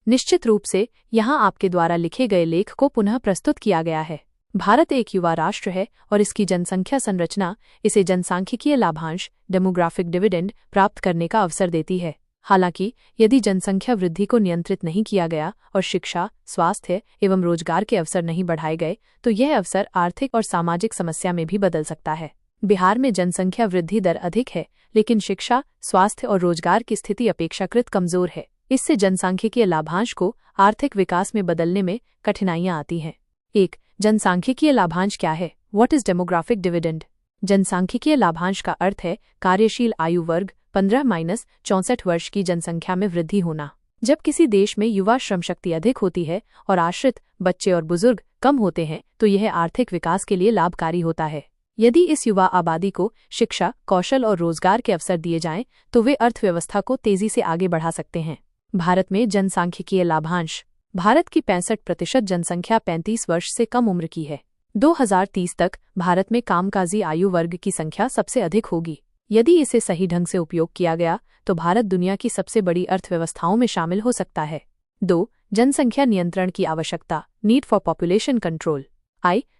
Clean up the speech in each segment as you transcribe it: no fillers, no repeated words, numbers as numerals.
निश्चित रूप से यहाँ आपके द्वारा लिखे गए लेख को पुनः प्रस्तुत किया गया है। भारत एक युवा राष्ट्र है और इसकी जनसंख्या संरचना इसे जनसांख्यिकीय लाभांश डेमोग्राफिक डिविडेंड प्राप्त करने का अवसर देती है। हालांकि यदि जनसंख्या वृद्धि को नियंत्रित नहीं किया गया और शिक्षा, स्वास्थ्य एवं रोजगार के अवसर नहीं बढ़ाए गए तो यह अवसर आर्थिक और सामाजिक समस्या में भी बदल सकता है। बिहार में जनसंख्या वृद्धि दर अधिक है, लेकिन शिक्षा, स्वास्थ्य और रोजगार की स्थिति अपेक्षाकृत कमजोर है। इससे जनसांख्यिकीय लाभांश को आर्थिक विकास में बदलने में कठिनाइयां आती हैं। 1. जनसांख्यिकीय लाभांश क्या है? What is demographic dividend? जनसांख्यिकीय लाभांश का अर्थ है कार्यशील आयु वर्ग 15-64 वर्ष की जनसंख्या में वृद्धि होना। जब किसी देश में युवा श्रमशक्ति अधिक होती है और आश्रित बच्चे और बुजुर्ग कम होते हैं तो यह आर्थिक विकास के लिए लाभकारी होता है। यदि इस युवा आबादी को शिक्षा, कौशल और रोजगार के अवसर दिए जाएं तो वे अर्थव्यवस्था को तेजी से आगे बढ़ा सकते हैं। भारत में जनसांख्यिकीय लाभांश। भारत की 65% जनसंख्या 35 वर्ष से कम उम्र की है। 2030 तक भारत में कामकाजी आयु वर्ग की संख्या सबसे अधिक होगी। यदि इसे सही ढंग से उपयोग किया गया तो भारत दुनिया की सबसे बड़ी अर्थव्यवस्थाओं में शामिल हो सकता है। 2. जनसंख्या नियंत्रण की आवश्यकता, नीड फॉर पॉपुलेशन कंट्रोल।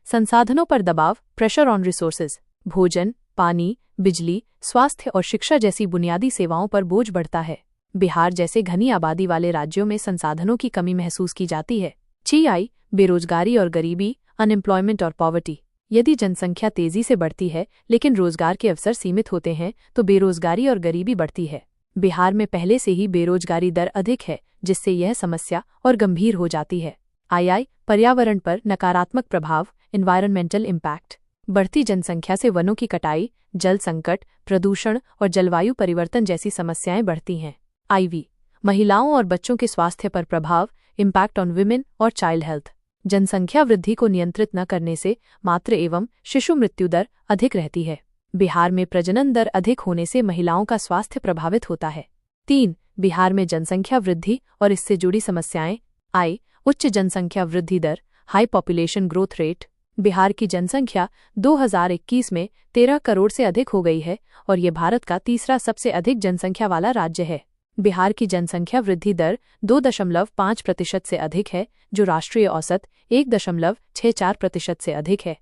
संसाधनों पर दबाव, प्रेशर ऑन रिसोर्सेज। भोजन, पानी, बिजली, स्वास्थ्य और शिक्षा जैसी बुनियादी सेवाओं पर बोझ बढ़ता है। बिहार जैसे घनी आबादी वाले राज्यों में संसाधनों की कमी महसूस की जाती है। बेरोजगारी और गरीबी, अनएम्प्लॉयमेंट और पॉवर्टी। यदि जनसंख्या तेजी से बढ़ती है लेकिन रोजगार के अवसर सीमित होते हैं तो बेरोजगारी और गरीबी बढ़ती है। बिहार में पहले से ही बेरोजगारी दर अधिक है, जिससे यह समस्या और गंभीर हो जाती है। पर्यावरण पर नकारात्मक प्रभाव, एनवायरमेंटल इम्पैक्ट। बढ़ती जनसंख्या से वनों की कटाई, जल संकट, प्रदूषण और जलवायु परिवर्तन जैसी समस्याएं बढ़ती हैं। महिलाओं और बच्चों के स्वास्थ्य पर प्रभाव, इम्पैक्ट ऑन विमेन और चाइल्ड हेल्थ। जनसंख्या वृद्धि को नियंत्रित न करने से मातृ एवं शिशु मृत्यु दर अधिक रहती है। बिहार में प्रजनन दर अधिक होने से महिलाओं का स्वास्थ्य प्रभावित होता है। 3. बिहार में जनसंख्या वृद्धि और इससे जुड़ी समस्याएं। उच्च जनसंख्या वृद्धि दर, high population growth rate. Bihar की जनसंख्या 2021 में 13 करोड़ से अधिक हो गई है और ये भारत का तीसरा सबसे अधिक जनसंख्या वाला राज्य है। बिहार की जनसंख्या वृद्धि दर 2.5% से अधिक है, जो राष्ट्रीय औसत 1.64% से अधिक है।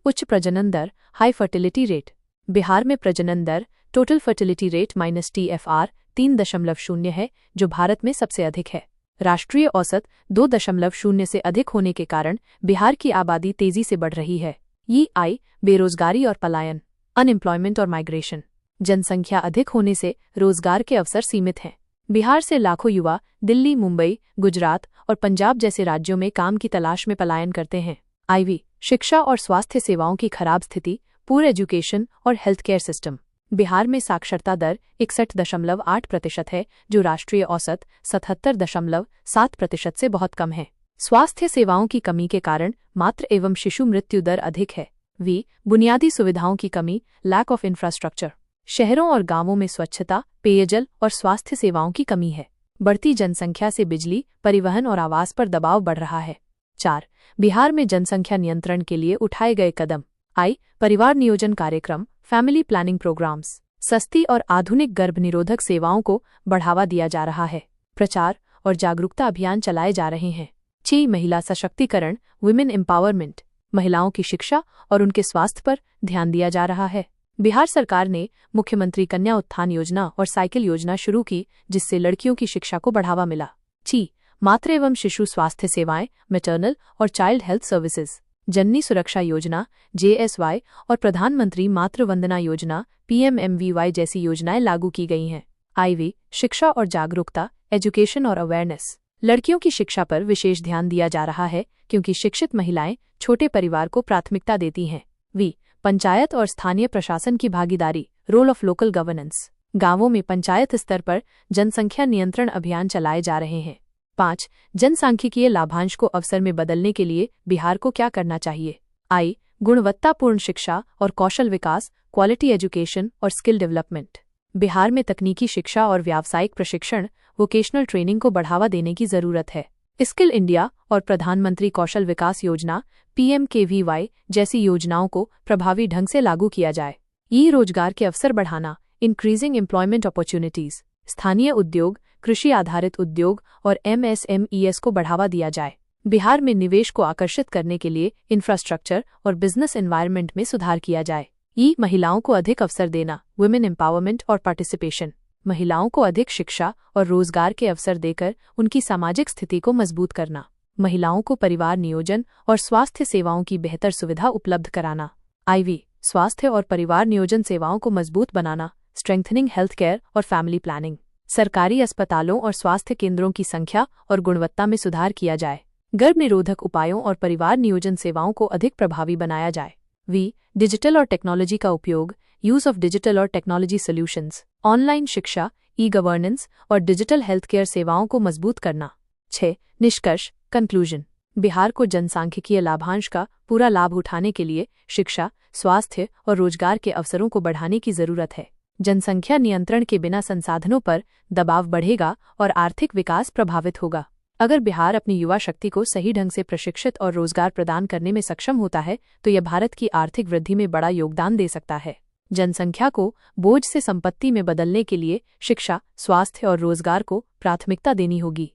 उच्च प्रजनन दर, हाई फर्टिलिटी रेट। बिहार में प्रजनन दर, टोटल फर्टिलिटी रेट -TFR 3.0 है, जो भारत में सबसे अधिक है। राष्ट्रीय औसत 2.0 से अधिक होने के कारण बिहार की आबादी तेजी से बढ़ रही है। बेरोजगारी और पलायन, अनएम्प्लॉयमेंट और माइग्रेशन। जनसंख्या अधिक होने से रोजगार के अवसर सीमित हैं। बिहार से लाखों युवा दिल्ली, मुंबई, गुजरात और पंजाब जैसे राज्यों में काम की तलाश में पलायन करते हैं। शिक्षा और स्वास्थ्य सेवाओं की खराब स्थिति, पुअर एजुकेशन और हेल्थ केयर सिस्टम। बिहार में साक्षरता दर 61.8% है, जो राष्ट्रीय औसत 77.7% से बहुत कम है। स्वास्थ्य सेवाओं की कमी के कारण मातृ एवं शिशु मृत्यु दर अधिक है। बुनियादी सुविधाओं की कमी, लैक ऑफ इंफ्रास्ट्रक्चर। शहरों और गांवों में स्वच्छता, पेयजल और स्वास्थ्य सेवाओं की कमी है। बढ़ती जनसंख्या से बिजली, परिवहन और आवास पर दबाव बढ़ रहा है। 4. बिहार में जनसंख्या नियंत्रण के लिए उठाए गए कदम। परिवार नियोजन कार्यक्रम, फैमिली प्लानिंग प्रोग्राम्स। सस्ती और आधुनिक गर्भनिरोधक सेवाओं को बढ़ावा दिया जा रहा है। प्रचार और जागरूकता अभियान चलाए जा रहे हैं। महिला सशक्तिकरण, वुमेन एम्पावरमेंट। महिलाओं की शिक्षा और उनके स्वास्थ्य पर ध्यान दिया जा रहा है। बिहार सरकार ने मुख्यमंत्री कन्या उत्थान योजना और साइकिल योजना शुरू की, जिससे लड़कियों की शिक्षा को बढ़ावा मिला। मातृ एवं शिशु स्वास्थ्य सेवाएं, मैटरनल और चाइल्ड हेल्थ सर्विसेज। जननी सुरक्षा योजना JSY और प्रधानमंत्री मातृ वंदना योजना PMMVY जैसी योजनाएं लागू की गई हैं। शिक्षा और जागरूकता, एजुकेशन और अवेयरनेस। लड़कियों की शिक्षा पर विशेष ध्यान दिया जा रहा है, क्योंकि शिक्षित महिलाएं छोटे परिवार को प्राथमिकता देती हैं। पंचायत और स्थानीय प्रशासन की भागीदारी, रोल ऑफ लोकल गवर्नेंस। गांवों में पंचायत स्तर पर जनसंख्या नियंत्रण अभियान चलाए जा रहे हैं। 5. जनसांख्यिकीय लाभांश को अवसर में बदलने के लिए बिहार को क्या करना चाहिए? गुणवत्तापूर्ण शिक्षा और कौशल विकास, क्वालिटी एजुकेशन और स्किल डेवलपमेंट। बिहार में तकनीकी शिक्षा और व्यावसायिक प्रशिक्षण, वोकेशनल ट्रेनिंग को बढ़ावा देने की जरूरत है। स्किल इंडिया और प्रधानमंत्री कौशल विकास योजना PMKVY जैसी योजनाओं को प्रभावी ढंग से लागू किया जाए। रोजगार के अवसर बढ़ाना, इंक्रीजिंग एम्प्लॉयमेंट अपॉर्चुनिटीज। स्थानीय उद्योग, कृषि आधारित उद्योग और MSMEs को बढ़ावा दिया जाए। बिहार में निवेश को आकर्षित करने के लिए इंफ्रास्ट्रक्चर और बिजनेस एनवायरनमेंट में सुधार किया जाए। महिलाओं को अधिक अवसर देना, वुमेन एम्पावरमेंट और पार्टिसिपेशन। महिलाओं को अधिक शिक्षा और रोजगार के अवसर देकर उनकी सामाजिक स्थिति को मजबूत करना। महिलाओं को परिवार नियोजन और स्वास्थ्य सेवाओं की बेहतर सुविधा उपलब्ध कराना। स्वास्थ्य और परिवार नियोजन सेवाओं को मजबूत बनाना, स्ट्रेंथनिंग हेल्थ केयर और फैमिली प्लानिंग। सरकारी अस्पतालों और स्वास्थ्य केंद्रों की संख्या और गुणवत्ता में सुधार किया जाए। गर्भ निरोधक उपायों और परिवार नियोजन सेवाओं को अधिक प्रभावी बनाया जाए। डिजिटल और टेक्नोलॉजी का उपयोग, यूज ऑफ डिजिटल और टेक्नोलॉजी सॉल्यूशंस। ऑनलाइन शिक्षा, गवर्नेंस और डिजिटल हेल्थ केयर सेवाओं को मजबूत करना। निष्कर्ष कंक्लूजन। बिहार को जनसांख्यिकीय लाभांश का पूरा लाभ उठाने के लिए शिक्षा, स्वास्थ्य और रोजगार के अवसरों को बढ़ाने की जरूरत है। जनसंख्या नियंत्रण के बिना संसाधनों पर दबाव बढ़ेगा और आर्थिक विकास प्रभावित होगा। अगर बिहार अपनी युवा शक्ति को सही ढंग से प्रशिक्षित और रोजगार प्रदान करने में सक्षम होता है तो यह भारत की आर्थिक वृद्धि में बड़ा योगदान दे सकता है। जनसंख्या को बोझ से संपत्ति में बदलने के लिए शिक्षा, स्वास्थ्य और रोजगार को प्राथमिकता देनी होगी।